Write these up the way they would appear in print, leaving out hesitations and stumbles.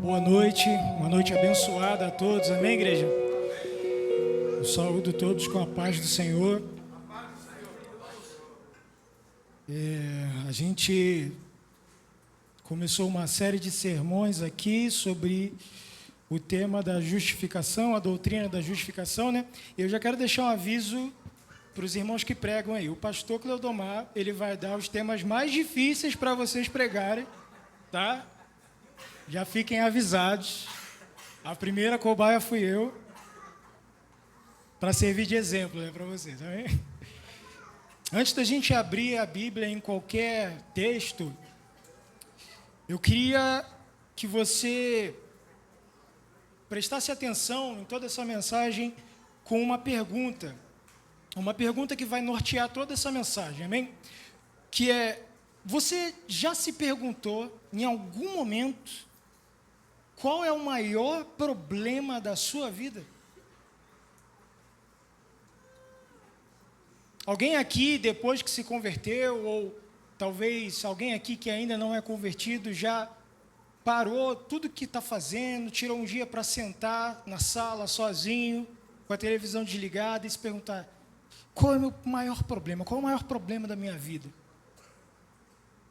Boa noite, uma noite abençoada a todos, amém, igreja? Eu saúdo todos com a paz do Senhor. A gente começou uma série de sermões aqui sobre o tema da justificação, a doutrina da justificação, né? Eu já quero deixar um aviso para os irmãos que pregam aí. O pastor Cleodomar, ele vai dar os temas mais difíceis para vocês pregarem, tá? Já fiquem avisados. A primeira cobaia fui eu, para servir de exemplo, né, para vocês, tá bem? Antes da gente abrir a Bíblia em qualquer texto, eu queria que você prestasse atenção em toda essa mensagem com uma pergunta que vai nortear toda essa mensagem, amém? Que é: você já se perguntou em algum momento qual é o maior problema da sua vida? Alguém aqui, depois que se converteu, ou talvez alguém aqui que ainda não é convertido, já parou tudo que está fazendo, tirou um dia para sentar na sala sozinho, com a televisão desligada e se perguntar: qual é o meu maior problema? Qual é o maior problema da minha vida?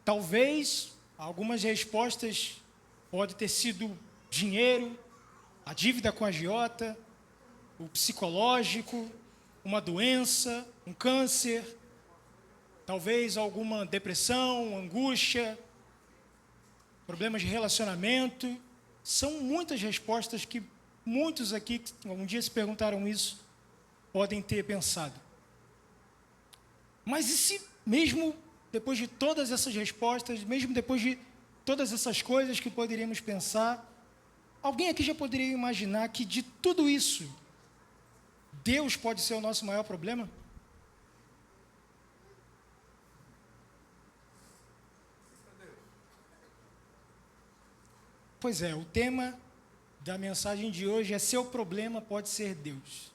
Talvez algumas respostas podem ter sido dinheiro, a dívida com a agiota, o psicológico, uma doença, um câncer, talvez alguma depressão, angústia, problemas de relacionamento. São muitas respostas que muitos aqui, que um dia se perguntaram isso, podem ter pensado. Mas e se mesmo depois de todas essas respostas, mesmo depois de todas essas coisas que poderíamos pensar, alguém aqui já poderia imaginar que de tudo isso, Deus pode ser o nosso maior problema? Pois é, o tema da mensagem de hoje é: seu problema pode ser Deus.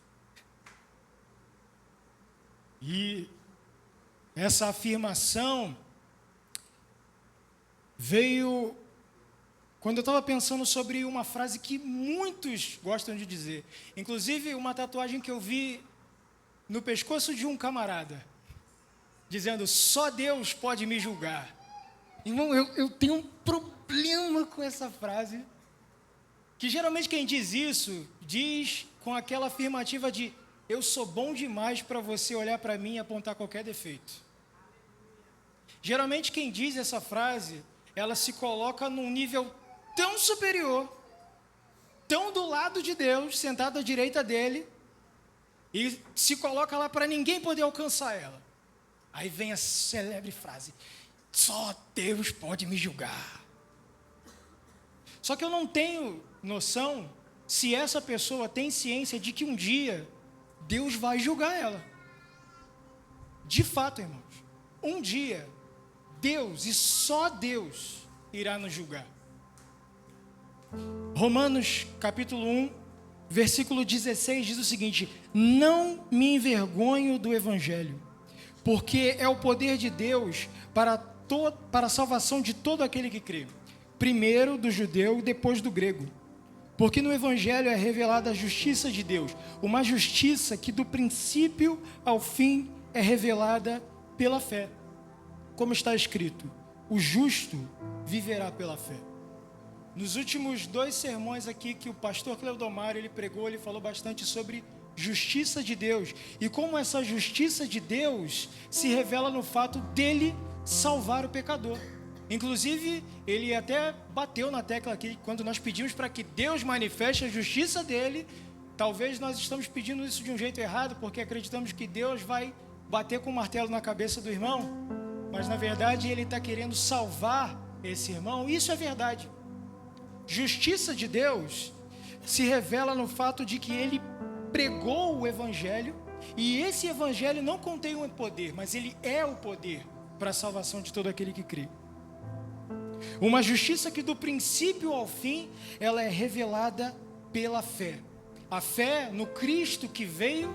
E essa afirmação veio quando eu estava pensando sobre uma frase que muitos gostam de dizer. Inclusive, uma tatuagem que eu vi no pescoço de um camarada, dizendo: só Deus pode me julgar. Irmão, eu tenho um problema com essa frase, que geralmente quem diz isso, diz com aquela afirmativa de: eu sou bom demais para você olhar para mim e apontar qualquer defeito. Geralmente quem diz essa frase, ela se coloca num nível tão superior, tão do lado de Deus, sentado à direita dele, e se coloca lá para ninguém poder alcançar ela. Aí vem a célebre frase: só Deus pode me julgar. Só que eu não tenho noção se essa pessoa tem ciência de que um dia Deus vai julgar ela. De fato, irmãos, um dia Deus, e só Deus, irá nos julgar. Romanos capítulo 1, versículo 16 diz o seguinte: não me envergonho do evangelho, porque é o poder de Deus para a salvação de todo aquele que crê, primeiro do judeu e depois do grego. Porque no evangelho é revelada a justiça de Deus, uma justiça que do princípio ao fim é revelada pela fé. Como está escrito: o justo viverá pela fé. Nos últimos 2 sermões aqui que o pastor Cleodomar ele pregou, ele falou bastante sobre justiça de Deus e como essa justiça de Deus se revela no fato dele salvar o pecador. Inclusive, ele até bateu na tecla aqui, quando nós pedimos para que Deus manifeste a justiça dele. Talvez nós estamos pedindo isso de um jeito errado, porque acreditamos que Deus vai bater com o martelo na cabeça do irmão, mas na verdade ele está querendo salvar esse irmão. Isso é verdade. Justiça de Deus se revela no fato de que ele pregou o evangelho, e esse evangelho não contém um poder, mas ele é o poder para a salvação de todo aquele que crê. Uma justiça que do princípio ao fim, ela é revelada pela fé. A fé no Cristo que veio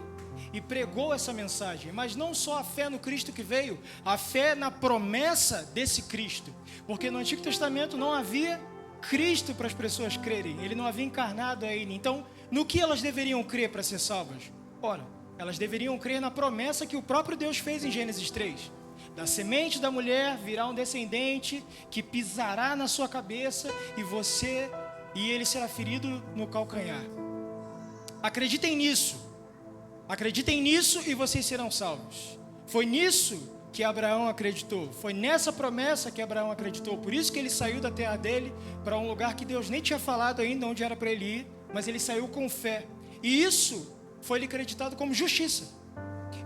e pregou essa mensagem, mas não só a fé no Cristo que veio, a fé na promessa desse Cristo, porque no Antigo Testamento não havia Cristo para as pessoas crerem. Ele não havia encarnado ainda. Então, no que elas deveriam crer para ser salvas? Ora, elas deveriam crer na promessa que o próprio Deus fez em Gênesis 3. Da semente da mulher virá um descendente que pisará na sua cabeça e ele será ferido no calcanhar. Acreditem nisso e vocês serão salvos. Foi nisso que Abraão acreditou, foi nessa promessa que Abraão acreditou. Por isso que ele saiu da terra dele para um lugar que Deus nem tinha falado ainda onde era para ele ir, mas ele saiu com fé. E isso foi-lhe acreditado como justiça.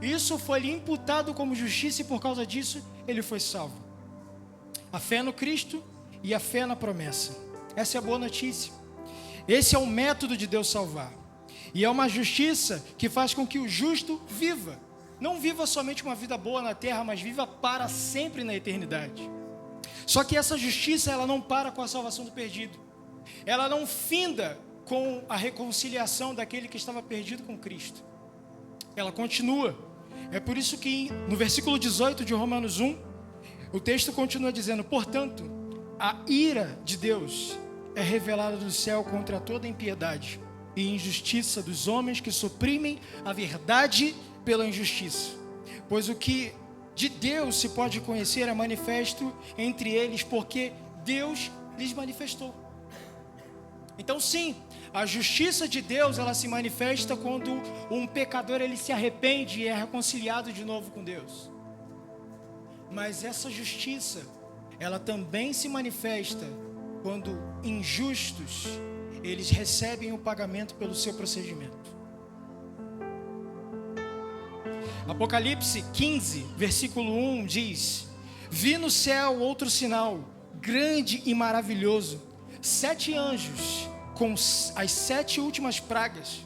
Isso foi-lhe imputado como justiça e por causa disso ele foi salvo. A fé no Cristo e a fé na promessa. Essa é a boa notícia. Esse é o método de Deus salvar. E é uma justiça que faz com que o justo viva. Não viva somente uma vida boa na terra, mas viva para sempre na eternidade. Só que essa justiça, ela não para com a salvação do perdido. Ela não finda com a reconciliação daquele que estava perdido com Cristo. Ela continua. É por isso que no versículo 18 de Romanos 1, o texto continua dizendo: portanto, a ira de Deus é revelada do céu contra toda impiedade e injustiça dos homens que suprimem a verdade pela injustiça. Pois o que de Deus se pode conhecer é manifesto entre eles, porque Deus lhes manifestou. Então sim, a justiça de Deus, ela se manifesta quando um pecador ele se arrepende e é reconciliado de novo com Deus. Mas essa justiça, ela também se manifesta quando injustos eles recebem o pagamento pelo seu procedimento. Apocalipse 15, versículo 1 diz: vi no céu outro sinal, grande e maravilhoso, 7 anjos com as 7 últimas pragas,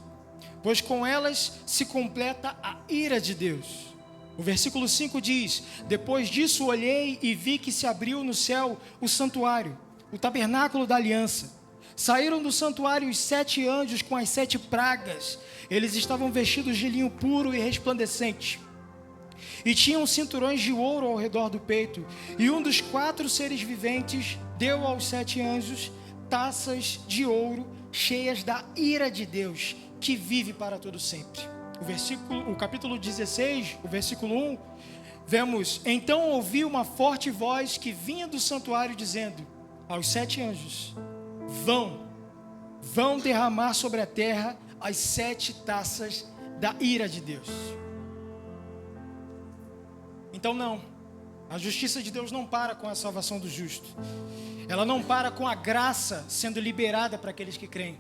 pois com elas se completa a ira de Deus. O versículo 5 diz: depois disso olhei e vi que se abriu no céu o santuário, o tabernáculo da aliança. Saíram do santuário os 7 anjos com as 7 pragas. Eles estavam vestidos de linho puro e resplandecente, e tinham cinturões de ouro ao redor do peito. E um dos 4 seres viventes deu aos 7 anjos taças de ouro cheias da ira de Deus, que vive para todo sempre. O capítulo 16, o versículo 1, vemos: então ouvi uma forte voz que vinha do santuário dizendo aos 7 anjos: vão derramar sobre a terra as 7 taças da ira de Deus. Então não, a justiça de Deus não para com a salvação do justo. Ela não para com a graça sendo liberada para aqueles que creem,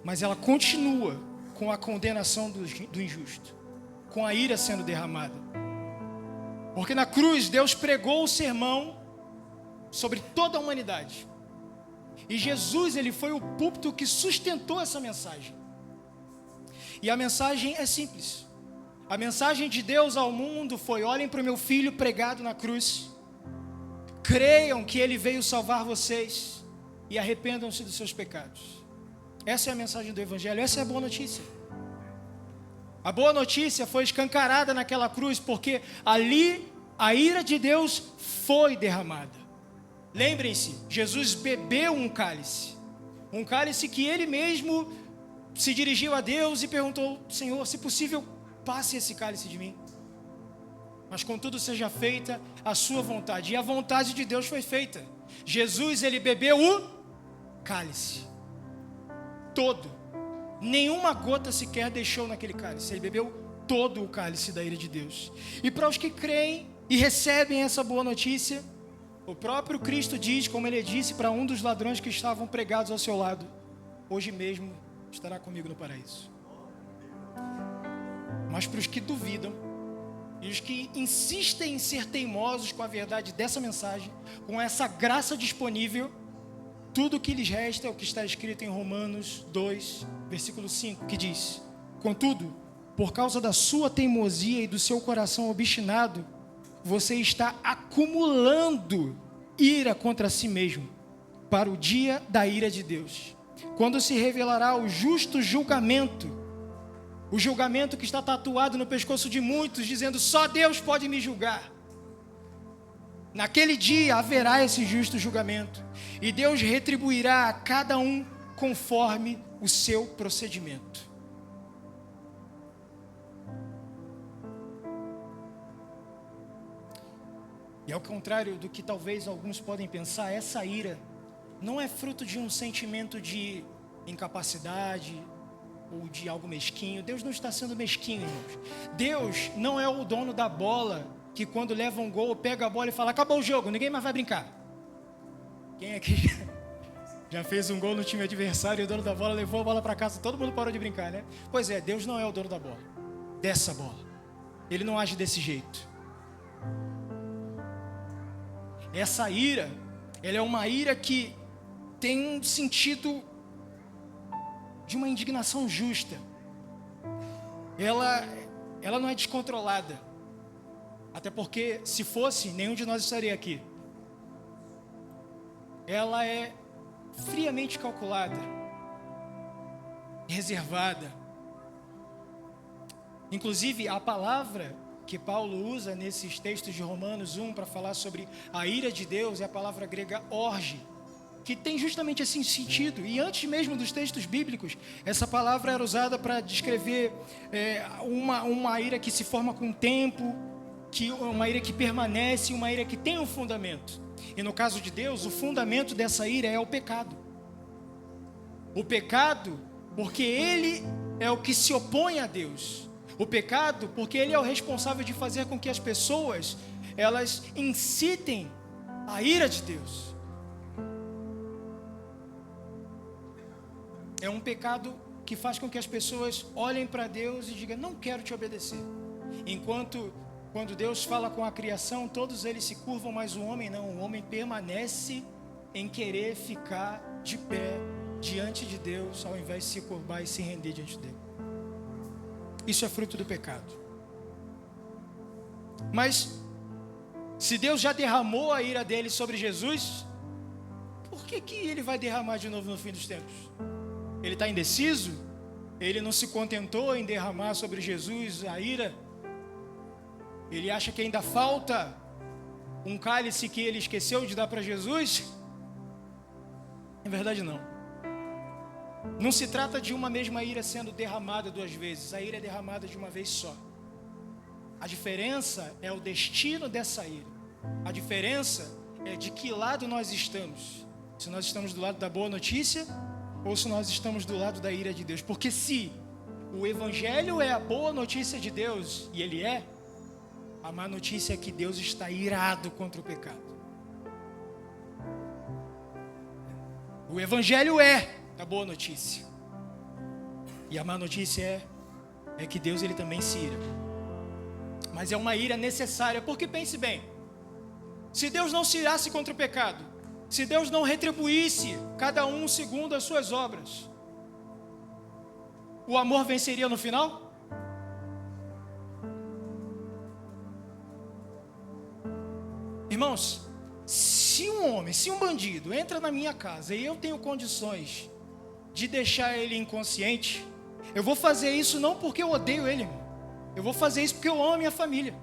mas ela continua com a condenação do injusto, com a ira sendo derramada. Porque na cruz Deus pregou o sermão sobre toda a humanidade. E Jesus, ele foi o púlpito que sustentou essa mensagem. E a mensagem é simples. A mensagem de Deus ao mundo foi: olhem para o meu filho pregado na cruz, creiam que ele veio salvar vocês e arrependam-se dos seus pecados. Essa é a mensagem do Evangelho, essa é a boa notícia. A boa notícia foi escancarada naquela cruz, porque ali a ira de Deus foi derramada. Lembrem-se, Jesus bebeu um cálice que ele mesmo se dirigiu a Deus e perguntou: Senhor, se possível, passe esse cálice de mim, mas contudo seja feita a sua vontade. E a vontade de Deus foi feita. Jesus, ele bebeu o cálice todo, nenhuma gota sequer deixou naquele cálice. Ele bebeu todo o cálice da ira de Deus. E para os que creem e recebem essa boa notícia, o próprio Cristo diz, como ele disse para um dos ladrões que estavam pregados ao seu lado: hoje mesmo estará comigo no paraíso. Mas para os que duvidam e os que insistem em ser teimosos com a verdade dessa mensagem, com essa graça disponível, tudo o que lhes resta é o que está escrito em Romanos 2, versículo 5, que diz: contudo, por causa da sua teimosia e do seu coração obstinado, você está acumulando ira contra si mesmo, para o dia da ira de Deus, quando se revelará o justo julgamento, o julgamento que está tatuado no pescoço de muitos, dizendo: só Deus pode me julgar. Naquele dia haverá esse justo julgamento, e Deus retribuirá a cada um conforme o seu procedimento. E ao contrário do que talvez alguns podem pensar, essa ira não é fruto de um sentimento de incapacidade ou de algo mesquinho. Deus não está sendo mesquinho, irmãos. Deus não é o dono da bola que quando leva um gol, pega a bola e fala: acabou o jogo, ninguém mais vai brincar. Quem aqui já fez um gol no time adversário e o dono da bola levou a bola para casa, todo mundo parou de brincar, né? Pois é, Deus não é o dono da bola, dessa bola. Ele não age desse jeito. Essa ira, ela é uma ira que tem um sentido de uma indignação justa. Ela não é descontrolada. Até porque, se fosse, nenhum de nós estaria aqui. Ela é friamente calculada, reservada. Inclusive, a palavra que Paulo usa nesses textos de Romanos 1 para falar sobre a ira de Deus é a palavra grega orge, que tem justamente esse sentido. E antes mesmo dos textos bíblicos, essa palavra era usada para descrever uma ira que se forma com o tempo, uma ira que permanece, uma ira que tem um fundamento. E no caso de Deus, o fundamento dessa ira é o pecado. O pecado, porque ele é o que se opõe a Deus. O pecado, porque ele é o responsável de fazer com que as pessoas, elas incitem a ira de Deus. É um pecado que faz com que as pessoas olhem para Deus e digam: não quero te obedecer. Enquanto, quando Deus fala com a criação, todos eles se curvam, mas o homem não. O homem permanece em querer ficar de pé diante de Deus, ao invés de se curvar e se render diante dele. Isso é fruto do pecado. Mas, se Deus já derramou a ira dele sobre Jesus, por que ele vai derramar de novo no fim dos tempos? Ele está indeciso? Ele não se contentou em derramar sobre Jesus a ira? Ele acha que ainda falta um cálice que ele esqueceu de dar para Jesus? Na verdade, não. Não se trata de uma mesma ira sendo derramada duas vezes. A ira é derramada de uma vez só. A diferença é o destino dessa ira. A diferença é de que lado nós estamos. Se nós estamos do lado da boa notícia ou se nós estamos do lado da ira de Deus. Porque se o evangelho é a boa notícia de Deus, e ele é, a má notícia é que Deus está irado contra o pecado. O evangelho é a boa notícia, e a má notícia é que Deus ele também se ira. Mas é uma ira necessária, porque pense bem, se Deus não se irasse contra o pecado, se Deus não retribuísse cada um segundo as suas obras, o amor venceria no final? Irmãos, se um bandido entra na minha casa e eu tenho condições de deixar ele inconsciente, eu vou fazer isso não porque eu odeio ele, irmão. Eu vou fazer isso porque eu amo a minha família.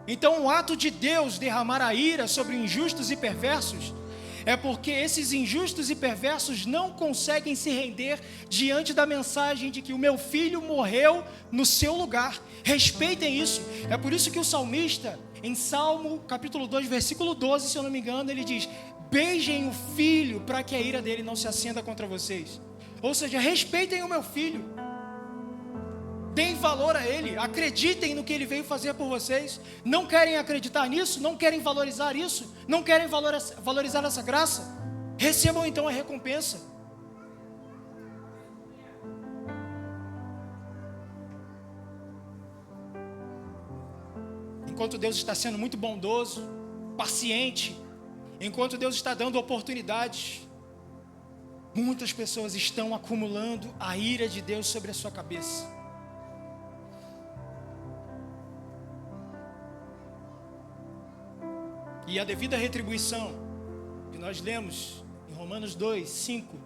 Então o ato de Deus derramar a ira sobre injustos e perversos é porque esses injustos e perversos não conseguem se render diante da mensagem de que o meu filho morreu no seu lugar. Respeitem isso. É por isso que o salmista, em Salmo capítulo 2, versículo 12, se eu não me engano, ele diz: beijem o filho para que a ira dele não se acenda contra vocês. Ou seja, respeitem o meu filho, deem valor a ele, acreditem no que ele veio fazer por vocês. Não querem acreditar nisso? Não querem valorizar isso? Não querem valorizar essa graça? Recebam então a recompensa. Enquanto Deus está sendo muito bondoso, paciente, enquanto Deus está dando oportunidades, muitas pessoas estão acumulando a ira de Deus sobre a sua cabeça. E a devida retribuição, que nós lemos em Romanos 2, 5,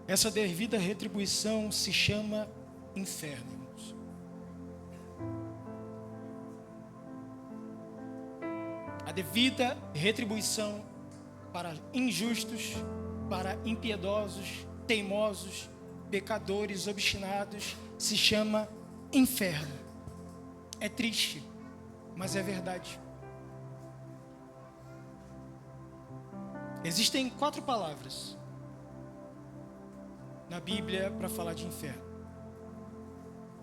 essa devida retribuição se chama inferno, irmãos. devida retribuição para injustos, para impiedosos, teimosos, pecadores, obstinados, se chama inferno. É triste, mas é verdade. Existem 4 palavras na Bíblia para falar de inferno.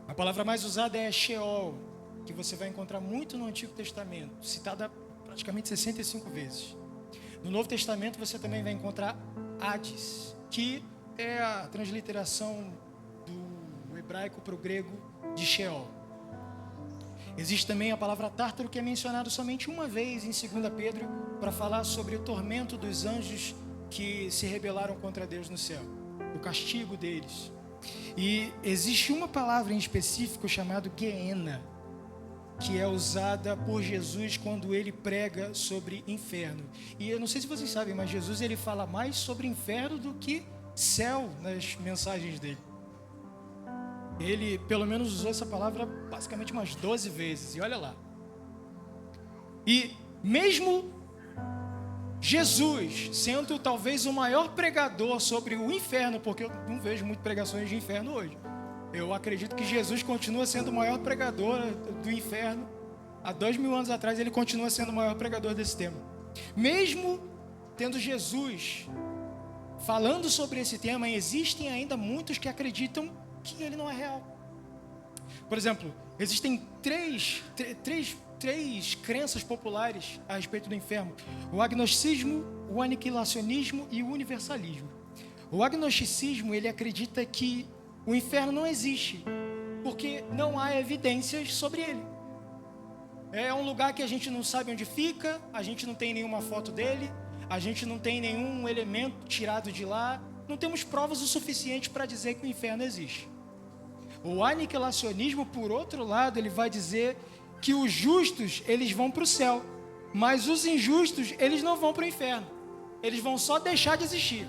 A palavra mais usada é Sheol, que você vai encontrar muito no Antigo Testamento, citada praticamente 65 vezes. No Novo Testamento você também vai encontrar Hades, que é a transliteração do hebraico para o grego de Sheol. Existe também a palavra Tártaro, que é mencionada somente uma vez em 2 Pedro, para falar sobre o tormento dos anjos que se rebelaram contra Deus no céu, o castigo deles. E existe uma palavra em específico chamada Geena, que é usada por Jesus quando ele prega sobre inferno. E eu não sei se vocês sabem, mas Jesus ele fala mais sobre inferno do que céu nas mensagens dele. Ele pelo menos usou essa palavra basicamente umas 12 vezes, e olha lá. E mesmo Jesus, sendo talvez o maior pregador sobre o inferno, porque eu não vejo muito pregações de inferno hoje, eu acredito que Jesus continua sendo o maior pregador do inferno. Há 2000 anos atrás ele continua sendo o maior pregador desse tema. Mesmo tendo Jesus falando sobre esse tema, existem ainda muitos que acreditam que ele não é real. Por exemplo, existem três crenças populares a respeito do inferno: o agnosticismo, o aniquilacionismo e o universalismo. O agnosticismo, ele acredita que o inferno não existe, porque não há evidências sobre ele. É um lugar que a gente não sabe onde fica, a gente não tem nenhuma foto dele, a gente não tem nenhum elemento tirado de lá, não temos provas o suficiente para dizer que o inferno existe. O aniquilacionismo, por outro lado, ele vai dizer que os justos, eles vão para o céu, mas os injustos, eles não vão para o inferno. Eles vão só deixar de existir.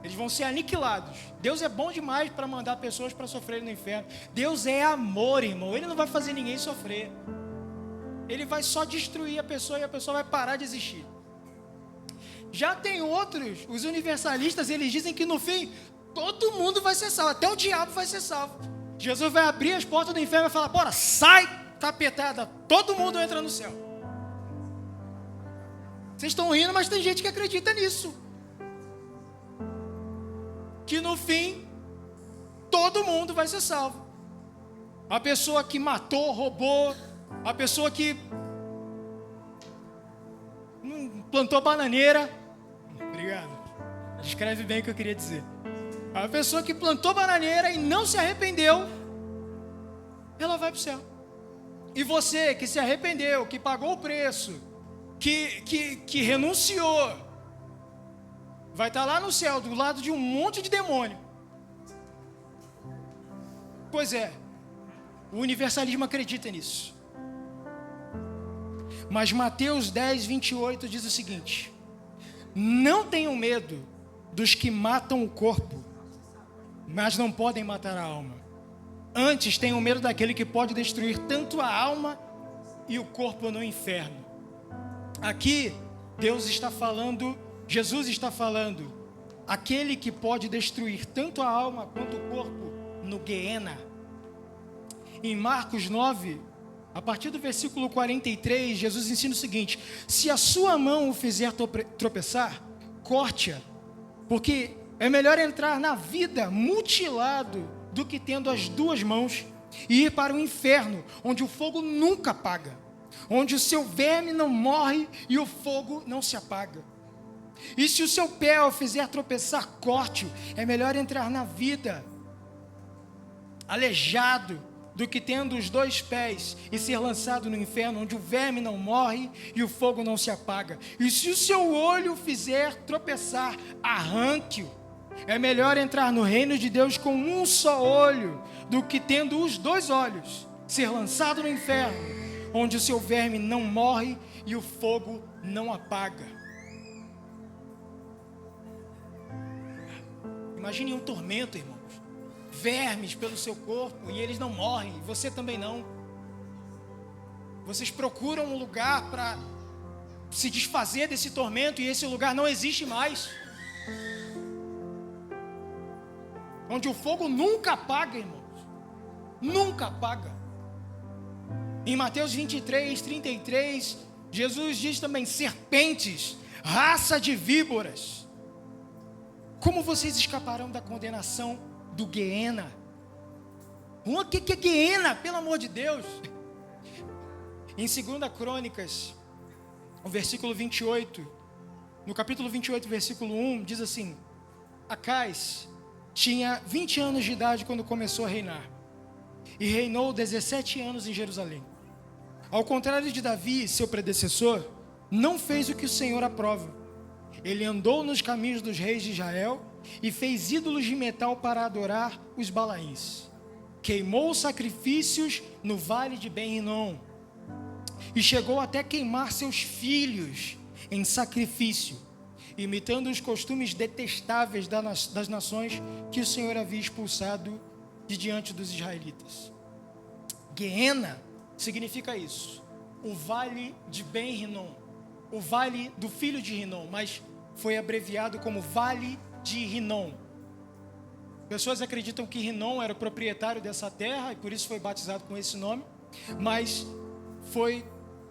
Eles vão ser aniquilados. Deus é bom demais para mandar pessoas para sofrerem no inferno. Deus é amor, irmão. Ele não vai fazer ninguém sofrer. Ele vai só destruir a pessoa e a pessoa vai parar de existir. Já tem outros, os universalistas, eles dizem que no fim todo mundo vai ser salvo, até o diabo vai ser salvo. Jesus vai abrir as portas do inferno e vai falar: bora, sai, capetada, todo mundo entra no céu. Vocês estão rindo, mas tem gente que acredita nisso. Que no fim, todo mundo vai ser salvo. A pessoa que matou, roubou, a pessoa que plantou bananeira. Obrigado. Descreve bem o que eu queria dizer. A pessoa que plantou bananeira e não se arrependeu, ela vai para o céu. E você que se arrependeu, que pagou o preço, que renunciou, vai estar lá no céu, do lado de um monte de demônio. Pois é, o universalismo acredita nisso. Mas Mateus 10, 28 diz o seguinte: não tenham medo dos que matam o corpo, mas não podem matar a alma. Antes tenham medo daquele que pode destruir tanto a alma e o corpo no inferno. Aqui Deus está falando, Jesus está falando, aquele que pode destruir tanto a alma quanto o corpo no Geena. Em Marcos 9, a partir do versículo 43, Jesus ensina o seguinte: se a sua mão o fizer tropeçar, corte-a, porque é melhor entrar na vida mutilado do que tendo as duas mãos e ir para o inferno, onde o fogo nunca apaga, onde o seu verme não morre e o fogo não se apaga. E se o seu pé o fizer tropeçar, corte-o. É melhor entrar na vida aleijado do que tendo os dois pés e ser lançado no inferno, onde o verme não morre e o fogo não se apaga. E se o seu olho o fizer tropeçar, arranque-o. É melhor entrar no reino de Deus com um só olho do que tendo os dois olhos, ser lançado no inferno, onde o seu verme não morre e o fogo não apaga. Imagine um tormento, irmãos. Vermes pelo seu corpo e eles não morrem, você também não. Vocês procuram um lugar para se desfazer desse tormento e esse lugar não existe mais. Onde o fogo nunca apaga, irmãos. Nunca apaga. Em Mateus 23, 33, Jesus diz também: serpentes, raça de víboras, como vocês escaparão da condenação do Guiena? O que é Guiena, pelo amor de Deus? Em 2 Crônicas, o versículo 28, no capítulo 28, versículo 1, diz assim: Acais tinha 20 anos de idade quando começou a reinar, e reinou 17 anos em Jerusalém. Ao contrário de Davi, seu predecessor, não fez o que o Senhor aprova. Ele andou nos caminhos dos reis de Israel e fez ídolos de metal para adorar os Balaíns. Queimou sacrifícios no vale de Ben-Hinom e chegou até queimar seus filhos em sacrifício, imitando os costumes detestáveis das nações que o Senhor havia expulsado de diante dos israelitas. Guiena significa isso, o vale de Ben-Hinom, o vale do filho de Hinom, mas foi abreviado como vale de Hinom. Pessoas acreditam que Hinom era o proprietário dessa terra e por isso foi batizado com esse nome, mas foi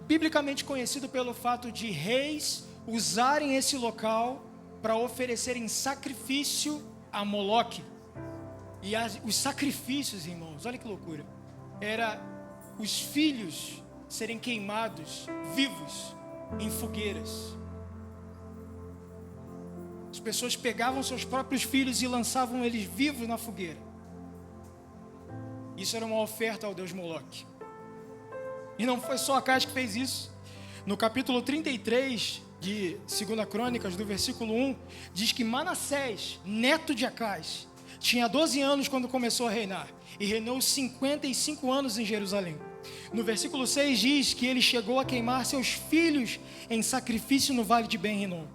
biblicamente conhecido pelo fato de reis usarem esse local para oferecerem sacrifício a Moloque. E os sacrifícios, irmãos, olha que loucura, era os filhos serem queimados vivos em fogueiras. As pessoas pegavam seus próprios filhos e lançavam eles vivos na fogueira. Isso era uma oferta ao deus Moloque. E não foi só Acais que fez isso. No capítulo 33 de 2 Crônicas, do versículo 1, diz que Manassés, neto de Acais, tinha 12 anos quando começou a reinar, e reinou 55 anos em Jerusalém. No versículo 6 diz que ele chegou a queimar seus filhos em sacrifício no vale de Ben-Hinom.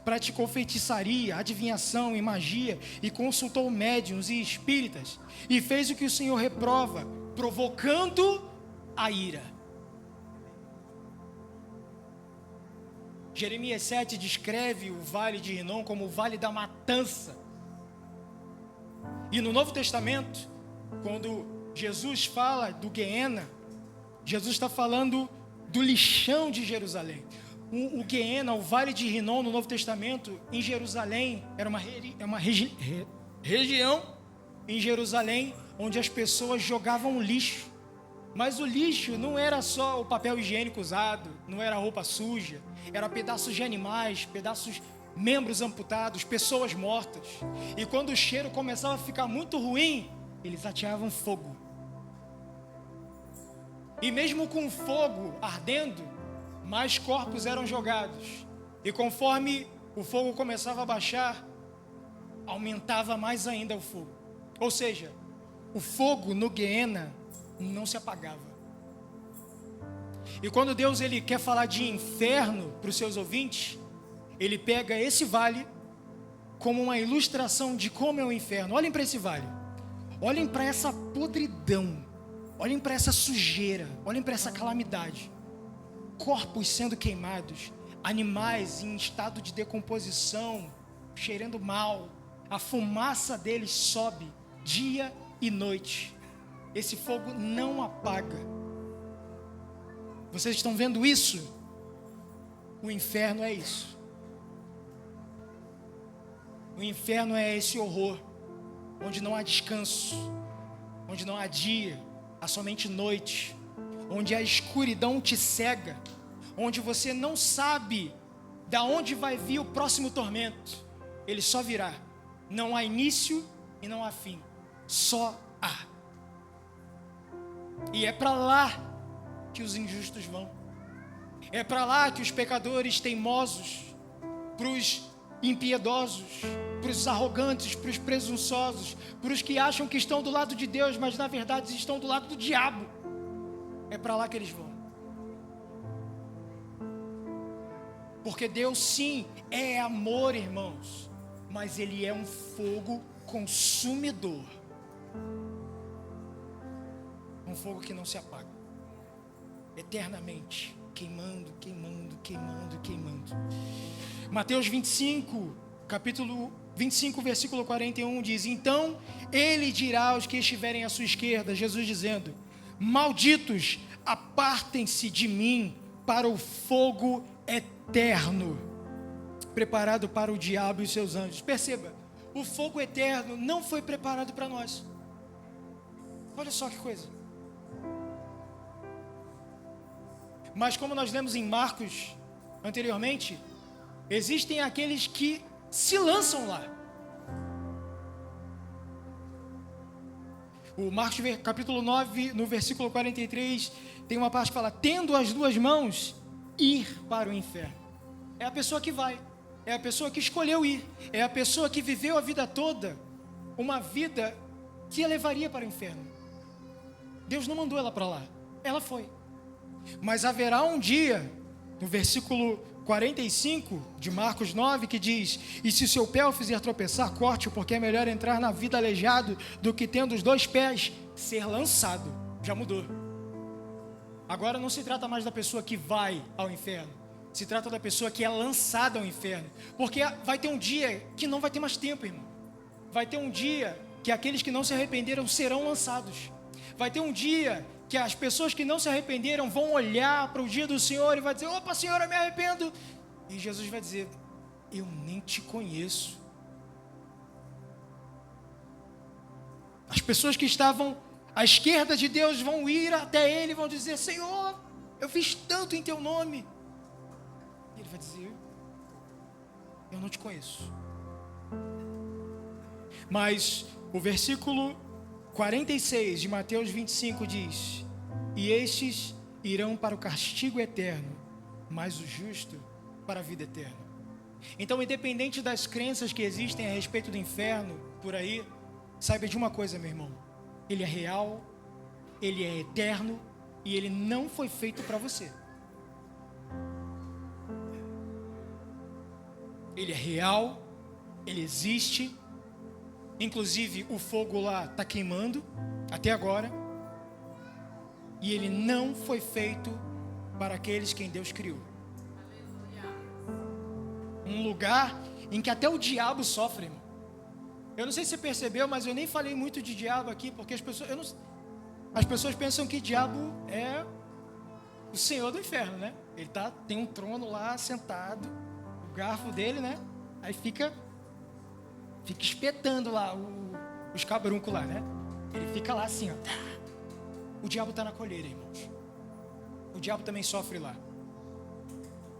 Praticou feitiçaria, adivinhação e magia, e consultou médiuns e espíritas, e fez o que o Senhor reprova, provocando a ira. Jeremias 7 descreve o vale de Hinom como o vale da matança. E no Novo Testamento, quando Jesus fala do Guiena, Jesus está falando do lixão de Jerusalém. O Guiena, o vale de Hinom no Novo Testamento, em Jerusalém, era uma região em Jerusalém onde as pessoas jogavam lixo. Mas o lixo não era só o papel higiênico usado, não era roupa suja, era pedaços de animais, membros amputados, pessoas mortas. E quando o cheiro começava a ficar muito ruim, eles ateavam fogo. E mesmo com o fogo ardendo, mais corpos eram jogados. E conforme o fogo começava a baixar, aumentava mais ainda o fogo. Ou seja, o fogo no Guiena não se apagava. E quando Deus ele quer falar de inferno para os seus ouvintes, ele pega esse vale como uma ilustração de como é o inferno. Olhem para esse vale, olhem para essa podridão, olhem para essa sujeira, olhem para essa calamidade. Corpos sendo queimados, animais em estado de decomposição, cheirando mal, a fumaça deles sobe dia e noite. Esse fogo não apaga. Vocês estão vendo isso? O inferno é isso. O inferno é esse horror, onde não há descanso, onde não há dia, há somente noite, onde a escuridão te cega, onde você não sabe da onde vai vir o próximo tormento. Ele só virá. Não há início e não há fim. Só há. E é para lá que os injustos vão. É para lá que os pecadores teimosos, para os impiedosos, para os arrogantes, para os presunçosos, para os que acham que estão do lado de Deus, mas na verdade estão do lado do diabo. É para lá que eles vão. Porque Deus sim é amor, irmãos, mas Ele é um fogo consumidor. Um fogo que não se apaga eternamente. queimando, queimando, queimando, queimando. Mateus 25, capítulo 25, versículo 41 diz: então ele dirá aos que estiverem à sua esquerda, Jesus dizendo: malditos, apartem-se de mim para o fogo eterno, preparado para o diabo e os seus anjos. Perceba, o fogo eterno não foi preparado para nós. Olha só que coisa. Mas como nós lemos em Marcos anteriormente, existem aqueles que se lançam lá. O Marcos capítulo 9, no versículo 43, tem uma parte que fala: tendo as duas mãos, ir para o inferno. É a pessoa que vai, é a pessoa que escolheu ir, é a pessoa que viveu a vida toda, uma vida que a levaria para o inferno. Deus não mandou ela para lá, ela foi. Mas haverá um dia, no versículo 45 de Marcos 9, que diz: e se o seu pé o fizer tropeçar, corte-o, porque é melhor entrar na vida aleijado do que tendo os dois pés ser lançado. Já mudou. Agora não se trata mais da pessoa que vai ao inferno, se trata da pessoa que é lançada ao inferno, porque vai ter um dia que não vai ter mais tempo, irmão. Vai ter um dia que aqueles que não se arrependeram serão lançados. Vai ter um dia que as pessoas que não se arrependeram vão olhar para o dia do Senhor e vai dizer: opa, Senhor, eu me arrependo. E Jesus vai dizer: eu nem te conheço. As pessoas que estavam à esquerda de Deus vão ir até Ele e vão dizer: Senhor, eu fiz tanto em Teu nome. E Ele vai dizer: eu não te conheço. Mas o versículo 46 de Mateus 25 diz: e estes irão para o castigo eterno, mas o justo para a vida eterna. Então, independente das crenças que existem a respeito do inferno por aí, saiba de uma coisa, meu irmão: ele é real, ele é eterno e ele não foi feito para você. Ele é real, ele existe. Inclusive o fogo lá está queimando até agora. E ele não foi feito para aqueles quem Deus criou. Um lugar em que até o diabo sofre, irmão. Eu não sei se você percebeu, mas eu nem falei muito de diabo aqui, porque as pessoas pensam que diabo é o senhor do inferno, né? Ele tem um trono lá sentado, o garfo dele, né? Aí fica espetando lá os cabruncos lá, né? Ele fica lá assim, ó. O diabo está na colheira, irmãos. O diabo também sofre lá.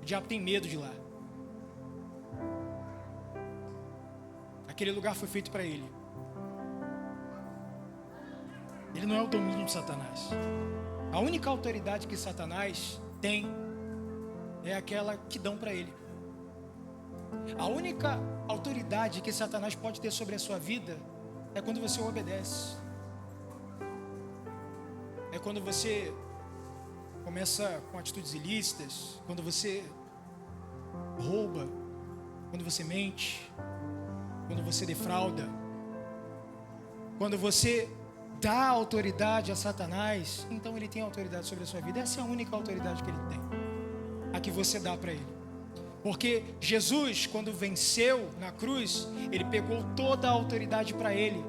O diabo tem medo de lá. Aquele lugar foi feito para ele. Ele não é o domínio de Satanás. A única autoridade que Satanás tem é aquela que dão para ele. A única autoridade que Satanás pode ter sobre a sua vida é quando você o obedece. É quando você começa com atitudes ilícitas, quando você rouba, quando você mente, quando você defrauda, quando você dá autoridade a Satanás, então ele tem autoridade sobre a sua vida. Essa é a única autoridade que ele tem, a que você dá para ele. Porque Jesus, quando venceu na cruz, ele pegou toda a autoridade para ele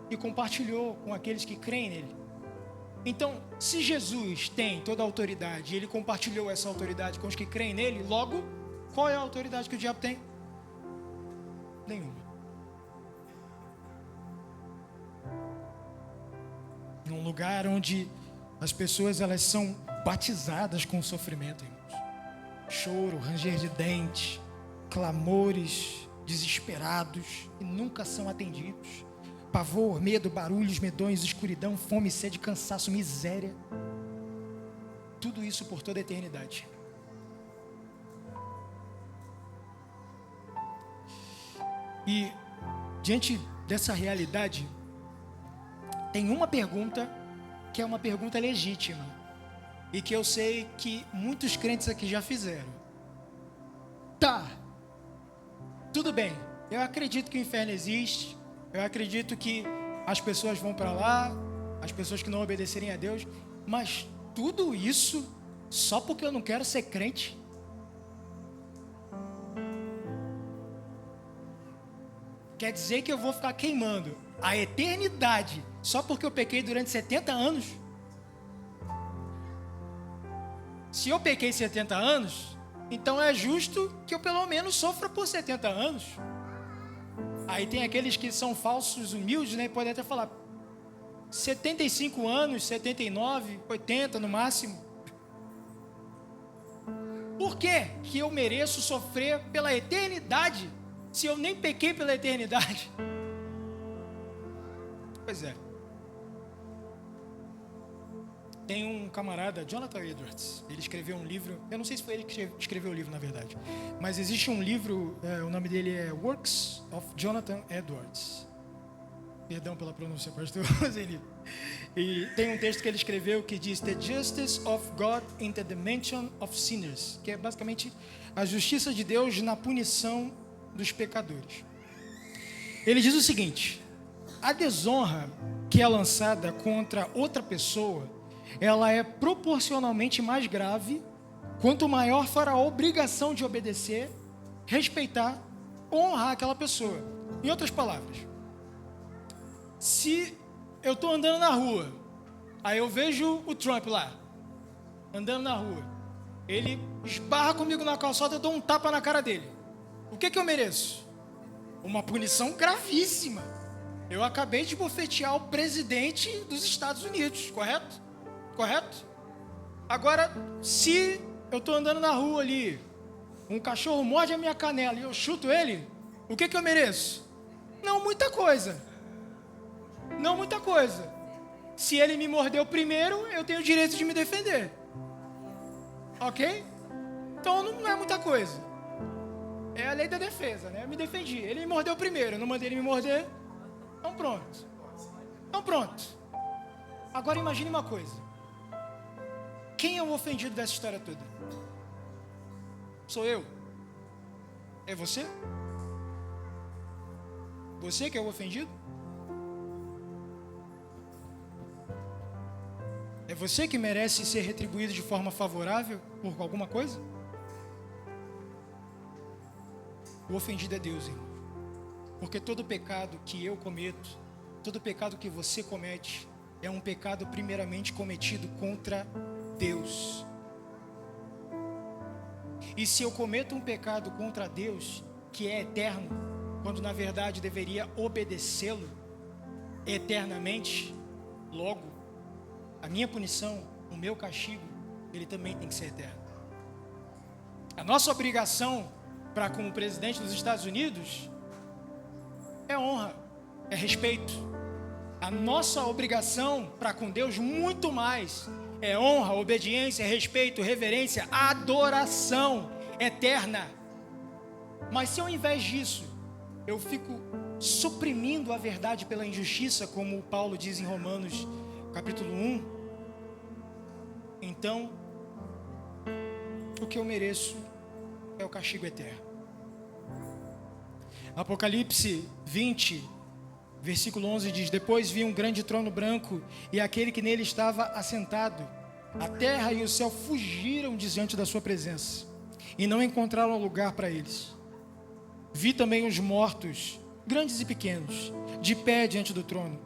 e compartilhou com aqueles que creem nele. Então, se Jesus tem toda a autoridade e ele compartilhou essa autoridade com os que creem nele, logo, qual é a autoridade que o diabo tem? Nenhuma. Num lugar onde as pessoas elas são batizadas com sofrimento, irmãos. Choro, ranger de dentes, clamores desesperados e nunca são atendidos. Pavor, medo, barulhos, medonhos, escuridão, fome, sede, cansaço, miséria. Tudo isso por toda a eternidade. E diante dessa realidade, tem uma pergunta que é uma pergunta legítima e que eu sei que muitos crentes aqui já fizeram. Tá, tudo bem, eu acredito que o inferno existe, eu acredito que as pessoas vão para lá, as pessoas que não obedecerem a Deus, mas tudo isso Só porque eu não quero ser crente? Quer dizer que eu vou ficar queimando a eternidade só porque eu pequei durante 70 anos? Se eu pequei 70 anos, então é justo que eu pelo menos sofra por 70 anos. Aí tem aqueles que são falsos humildes, né? Podem até falar 75 anos, 79, 80 no máximo. Por que eu mereço sofrer pela eternidade se eu nem pequei pela eternidade? Pois é. Tem um camarada, Jonathan Edwards, ele escreveu um livro, eu não sei se foi ele que escreveu o livro na verdade, mas existe um livro, o nome dele é Works of Jonathan Edwards. Perdão pela pronúncia, pastor. E tem um texto que ele escreveu que diz The Justice of God in the Dimension of Sinners, que é basicamente a justiça de Deus na punição dos pecadores. Ele diz o seguinte: a desonra que é lançada contra outra pessoa, ela é proporcionalmente mais grave quanto maior for a obrigação de obedecer, respeitar, honrar aquela pessoa. Em outras palavras, se eu estou andando na rua, aí eu vejo o Trump lá, andando na rua, ele esbarra comigo na calçada, eu dou um tapa na cara dele. O que eu mereço? Uma punição gravíssima. Eu acabei de bofetear o presidente dos Estados Unidos, correto? Correto? Agora, se eu estou andando na rua ali, um cachorro morde a minha canela e eu chuto ele, o que eu mereço? Não muita coisa. Não muita coisa. Se ele me mordeu primeiro, eu tenho o direito de me defender. Ok? Então não é muita coisa. É a lei da defesa, né? Eu me defendi. Ele me mordeu primeiro, eu não mandei ele me morder. Então pronto. Então pronto. Agora imagine uma coisa. Quem é o ofendido dessa história toda? Sou eu? É você? Você que é o ofendido? É você que merece ser retribuído de forma favorável por alguma coisa? O ofendido é Deus, irmão. Porque todo pecado que eu cometo, todo pecado que você comete, é um pecado primeiramente cometido contra Deus. E se eu cometo um pecado contra Deus, que é eterno, quando na verdade deveria obedecê-lo eternamente, logo, a minha punição, o meu castigo, ele também tem que ser eterno. A nossa obrigação para com o presidente dos Estados Unidos é honra, é respeito. A nossa obrigação para com Deus muito mais é honra, obediência, respeito, reverência, adoração eterna. Mas se ao invés disso eu fico suprimindo a verdade pela injustiça, como Paulo diz em Romanos capítulo 1, então o que eu mereço é o castigo eterno. Apocalipse 20, versículo 11 diz: depois vi um grande trono branco e aquele que nele estava assentado. A terra e o céu fugiram diante da sua presença e não encontraram lugar para eles. Vi também os mortos, grandes e pequenos, de pé diante do trono,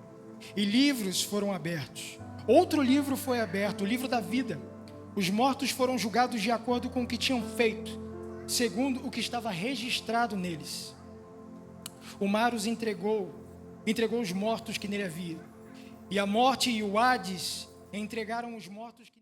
e livros foram abertos. Outro livro foi aberto, o livro da vida. Os mortos foram julgados de acordo com o que tinham feito, segundo o que estava registrado neles. O mar os entregou os mortos que nele havia, e a morte e o Hades entregaram os mortos que